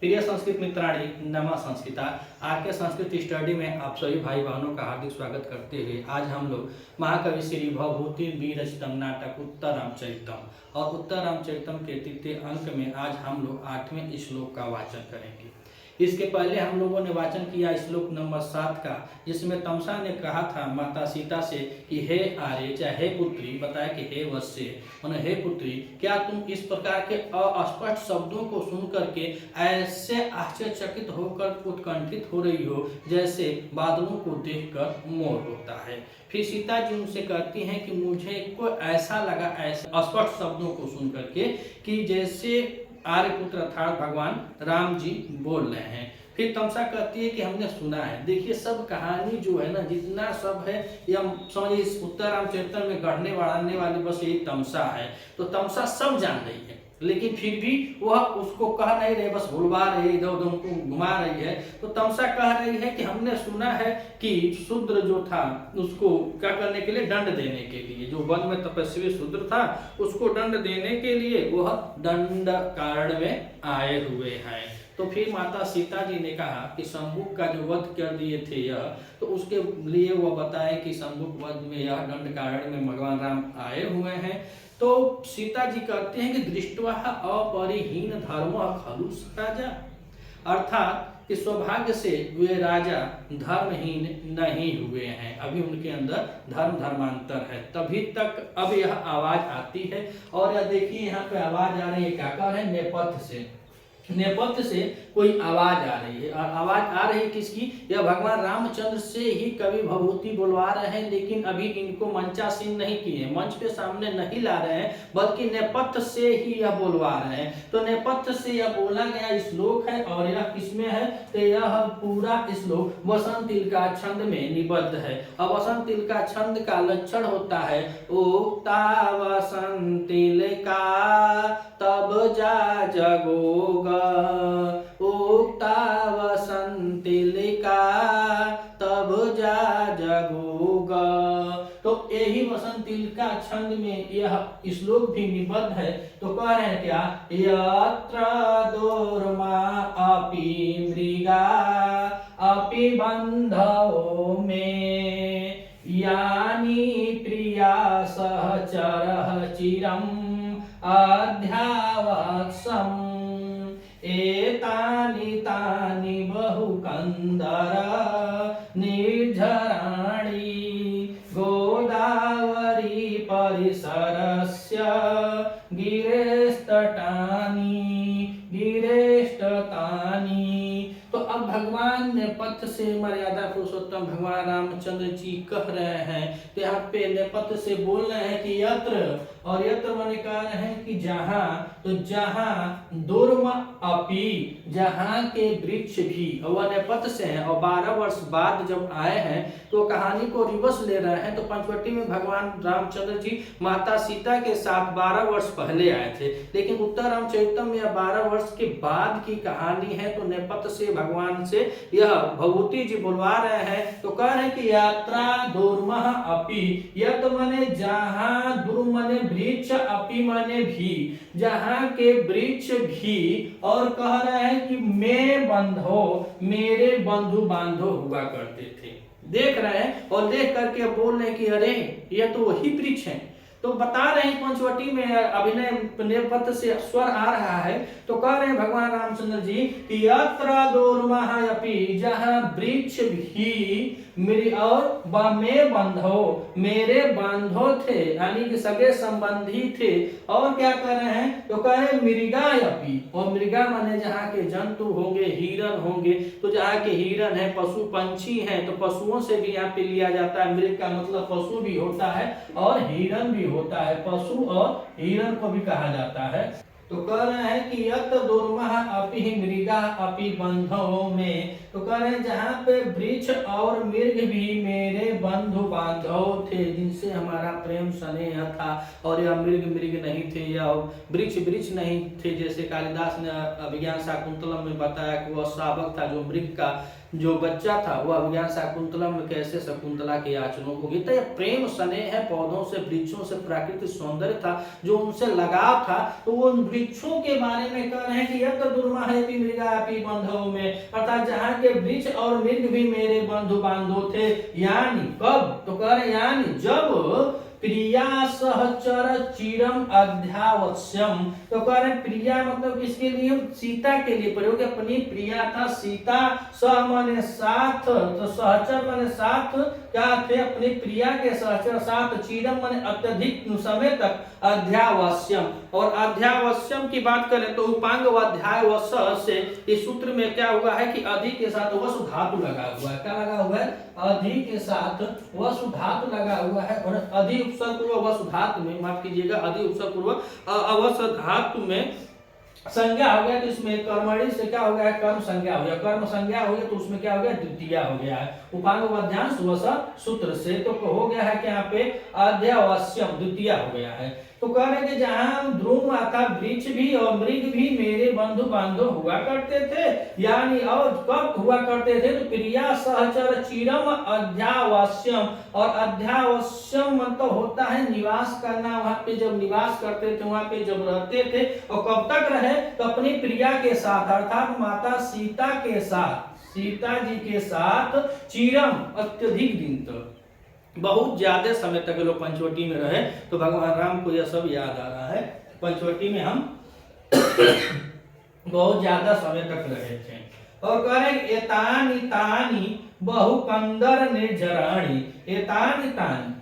प्रिय संस्कृत मित्राणी नमः संस्कृता। आज के संस्कृत स्टडी में आप सभी भाई बहनों का हार्दिक स्वागत करते हुए आज हम लोग महाकवि श्री भवभूति विरचितम नाटक उत्तर रामचरितम और उत्तर रामचरितम के तृतीय अंक में आज हम लोग 8वें श्लोक का वाचन करेंगे। इसके पहले हम लोगों ने वाचन किया श्लोक नंबर 7 का, जिसमें तमसा ने कहा था माता सीता से कि हे आर्य चाहे हे पुत्री, बताया कि हे वत्स्य माने हे पुत्री, क्या तुम इस प्रकार के अस्पष्ट शब्दों को सुन करके ऐसे आश्चर्यचकित होकर उत्कंठित हो रही हो जैसे बादलों को देखकर मोर होता है। फिर सीता जी उनसे कहती हैं कि मुझे को ऐसा लगा ऐसे अस्पष्ट शब्दों को सुन करके कि जैसे आर्यपुत्र अर्थात भगवान राम जी बोल रहे हैं। फिर तमसा कहती है कि हमने सुना है। देखिए सब कहानी जो है ना, जितना सब है यह समझिए इस उत्तर रामचरितम में गढ़ने बढ़ाने वाली बस यही तमसा है। तो तमसा सब जान रही है, लेकिन फिर भी वह उसको कह नहीं रहे, बस भुलवा रही है, इधर उधर उनको घुमा रही है। तो तमसा कह रही है कि हमने सुना है कि शूद्र जो था उसको क्या करने के लिए, दंड देने के लिए, जो वन में तपस्वी शूद्र था उसको दंड देने के लिए वह दंड कारण में आए हुए हैं। तो फिर माता सीता जी ने कहा कि शंभुक का जो वध कर दिए थे यह, तो उसके लिए वह बताए कि शंभुक वध में यह दंड कारण में भगवान राम आए हुए हैं। तो सीता जी कहते हैं कि दृष्टवा अपरिहीन धर्म खलु राजा, अर्थात कि सौभाग्य से वे राजा धर्महीन नहीं हुए हैं, अभी उनके अंदर धर्मांतर है, तभी तक अब यह आवाज आती है। और यह देखिए यहाँ पे आवाज आ रही है, क्या कह रहे हैं, नेपथ्य से कोई आवाज आ रही है। और आवाज आ रही है किसकी, यह भगवान रामचंद्र से ही कवि भवभूति बोलवा रहे हैं, लेकिन अभी इनको मंचासीन नहीं किए, मंच के सामने नहीं ला रहे हैं, बल्कि नेपथ्य से ही यह बोलवा रहे हैं। तो नेपथ्य से यह बोला गया श्लोक है और यह किसमें है, तो यह पूरा श्लोक वसंत तिलका छंद में निबद्ध है। और वसंत तिलका छंद का लक्षण होता है उक्ता वसंत तिलका तब जा जगोगा, उक्ता वसंत तिलका तब जा जगोगा। तो यही वसंत तिलका छंद में यह श्लोक भी निबद्ध है। तो कह रहे हैं क्या, यत्र दूरमा अपि मृगा अपि बंधो में यानी प्रिया सहचरः चिरम् अध्यावत्सम् एतानि तानि बहुकंदर निर्झराणि गोदावरी परिसरस्य गिरेष्टतानि। तो अब भगवान नेपथ्य से मर्यादा पुरुषोत्तम भगवान रामचंद्र जी कह रहे हैं, तो यहाँ पे नेपथ्य से बोल रहे हैं कि यत्र, और यत्र माने कह रहे हैं कि जहां, तो जहां दुर्म अपि, जहां के वृक्ष भी, और वह नेपथ्य से है और 12 वर्ष बाद जब आए हैं तो कहानी को रिवर्स ले रहे हैं। तो पंचवटी में भगवान रामचंद्र जी माता सीता के साथ 12 वर्ष पहले आए थे, लेकिन उत्तर रामचरितम में 12 वर्ष के बाद की कहानी है। तो नेपथ्य से भगवान से यह भवभूति जी बुलवा रहे हैं। तो कह रहे हैं कि यात्रा दुर्मः अपि, यत माने जहां, दुर्म माने वृक्ष, अपि माने भी, जहां के वृक्ष भी, और कह रहे हैं कि मैं बंधो, मेरे बंधु बांधो हुआ करते थे। देख रहे हैं और देख करके बोल रहे हैं कि अरे यह तो वही वृक्ष है। तो बता रहे हैं पंचवटी में अभिनय नेपथ्य से स्वर आ रहा है। तो कह रहे हैं भगवान रामचंद्र जी कि यत्र दूर्मः अपि, जहां वृक्ष भी मेरी और में बंधो, मेरे बांधो थे, यानी कि सगे संबंधी थे। और क्या कर रहे हैं, तो कह रहे मृगा अपि, और मृगा माने जहाँ के जंतु होंगे, हिरण होंगे, तो जहाँ के हिरण है, पशु पंछी हैं, तो पशुओं से भी यहाँ पे लिया जाता है। मृग का मतलब पशु भी होता है और हिरण भी होता है, पशु और हिरण को भी कहा जाता है। तो कह रहे हैं कि यत दुर्मः अपि मृगा अपि बंधो में, तो कह रहे हैं जहाँ पे वृक्ष और मृग भी मेरे बंधु बांधव थे, जिनसे हमारा प्रेम स्नेह था, और यह मृग मृग नहीं थे, या वृक्ष वृक्ष नहीं थे, जैसे कालिदास ने अभिज्ञान शाकुंतलम में बताया कि वह शावक था, जो मृग का जो बच्चा था वह अभिज्ञान शाकुंतलम में कैसे शकुंतला के याचनों को गीता। यह प्रेम स्नेह है, पौधों से वृक्षों से प्राकृतिक सौंदर्य था, जो उनसे लगाव था। तो वो वृक्षों के बारे में कह रहे हैं कि यह तो दुर्मा है मृगापि बंधुओं में, अर्थात जहाँ के वृक्ष और मृग भी मेरे बंधु बांधव थे। यानी कब, तो कह रहे यानी जब प्रिया सहचर चिरम अध्यावश्यम, तो कह रहे प्रिया मतलब किसके लिए, सीता के लिए प्रयोग, अपनी प्रिया था सीता, सह माने साथ, तो सहचर माने साथ, क्या थे अपनी प्रिया के सहचर साथ, चिरम माने अत्यधिक समय तक, अध्यावश्यम, और अध्यावश्यम की बात करें तो उपांग अध्यावश से इस सूत्र में क्या हुआ है कि अधिक के साथ वसु धातु लगा हुआ है। क्या लगा हुआ है, अधिक के साथ वसु धातु लगा हुआ है, और अधिक उपसर्ग पूर्व वसु धातु में, माफ कीजिएगा, अधिक उपसर्ग पूर्व अवश्य धातु में संज्ञा हो गया, तो इसमें कर्मणि से क्या हो गया, कर्म संज्ञा हो गया, कर्म संज्ञा हो गया तो उसमें क्या हो गया, द्वितीय हो गया है, उपांग मध्यांश वस सूत्र से, तो हो गया है कि यहाँ पे अध्यावश्यम द्वितीय हो गया है। तो कह रहे कि जहां ध्रुव माता वृक्ष भी और मृग भी मेरे बंधु बांधव हुआ करते थे, यानी और कब हुआ करते थे, तो प्रिया सहचर चिरम अध्यावश्यम, और अध्यावश्यम मतलब होता है निवास करना, वहां पे जब निवास करते थे, वहां पे जब रहते थे, और कब तक रहे, तो अपनी प्रिया के साथ अर्थात माता सीता के साथ, सीता जी के साथ चिरम अत्यधिक दिन तक, बहुत ज्यादा समय तक लोग पंचवटी में रहे। तो भगवान राम को यह सब याद आ रहा है, पंचवटी में हम बहुत ज्यादा समय तक रहे थे। और कह रहे एतानी तानी बहु कंदर निर्जराणी, एतानी तानी,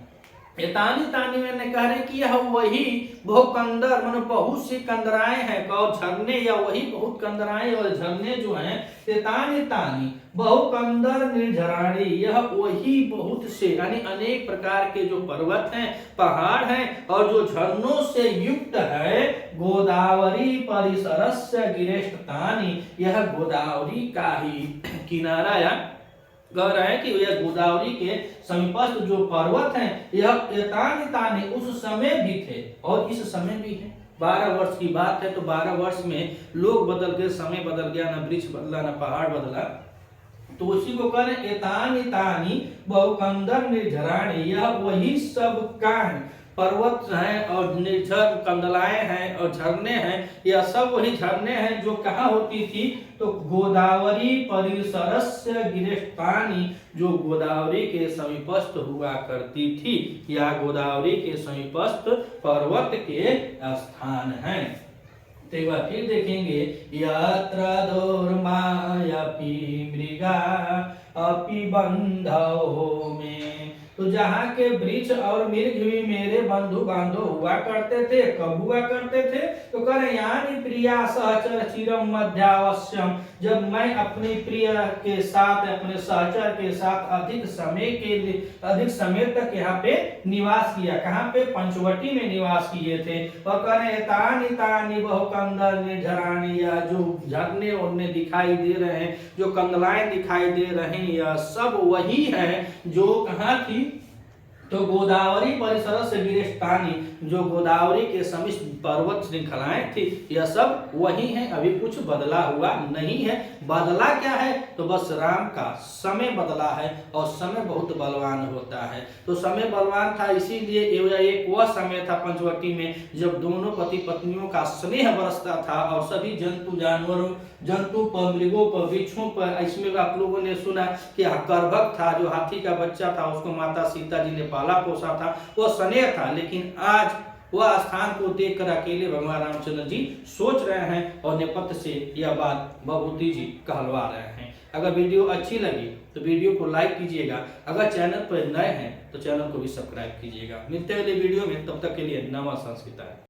एतानी तानी मैंने कह रहे कि यह वही बहुकंदर मन बहुत सी कंदराएं हैं, और झरने, या वही बहुत कंदराएं और झरने जो हैं, एतानी तानी बहुकंदर निर्झराणी, यह वही बहुत से यानी अनेक प्रकार के जो पर्वत हैं, पहाड़ हैं, और जो झरनों से युक्त है, गोदावरी परिसरस्य गिरेष्टानी, यह गोदावरी का ही किनारा, या कह रहे हैं कि यह गोदावरी के समीपस्थ जो पर्वत हैं, यह एतानी तानी उस समय भी थे और इस समय भी है। 12 वर्ष की बात है, तो 12 वर्ष में लोग बदल गए, समय बदल गया, ना वृक्ष बदला, ना पहाड़ बदला। तो उसी को कह रहे एतानी तानी बहुकंदर निर्झराणी, यह वही सब का पर्वत हैं और निर्झर कंदलाएं हैं और झरने हैं, यह सब वही झरने हैं जो कहाँ होती थी, तो गोदावरी परिसरस्य गिरेष्टानी, जो गोदावरी के समीपस्थ हुआ करती थी, या गोदावरी के समीपस्थ पर्वत के स्थान हैं। तो एक बार फिर देखेंगे, यत्र दुर्मायपि मृगा अपि बंधवो में, तो जहाँ के वृक्ष और मृग भी मेरे बंधु बांधव हुआ करते थे, कब हुआ करते थे, तो कह रहे यानी प्रिया सहचर चिरम मध्यावश्यम, जब मैं अपनी प्रिय के साथ, अपने सहचर के साथ अधिक समय तक यहाँ पे निवास किया। कहाँ पे, पंचवटी में निवास किए थे। और कह रहे तानी तानी बहुकंदर निर्झराणी, या जो झरने उन्हें दिखाई दे रहे हैं, जो कंदलाएं दिखाई दे रहे हैं, यह सब वही है जो कहाँ थी, तो गोदावरी परिसर से गिरेष्टानी, जो गोदावरी के समीप पर्वत श्रृंखलाएं थी, यह सब वही है, अभी कुछ बदला हुआ नहीं है। बदला क्या है, तो बस राम का समय बदला है, और समय बहुत बलवान होता है। तो समय बलवान था, इसीलिए एक वह समय था पंचवटी में जब दोनों पति पत्नियों का स्नेह बरसता था, और सभी जंतु जानवरों, जंतु पर, मृगों पर, वृक्षों पर। इसमें आप लोगों ने सुना कि करभक्त था, जो हाथी का बच्चा था, उसको माता सीता जी ने पाला पोसा था, वो स्नेह था। लेकिन आज वह स्थान को देखकर अकेले भगवान रामचंद्र जी सोच रहे हैं, और नेपथ्य से यह बात भभूति जी कहलवा रहे हैं। अगर वीडियो अच्छी लगी तो वीडियो को लाइक कीजिएगा, अगर चैनल पर नए हैं तो चैनल को भी सब्सक्राइब कीजिएगा। मिलते हैं अगले वीडियो में, तब तक के लिए नमः संस्कृता।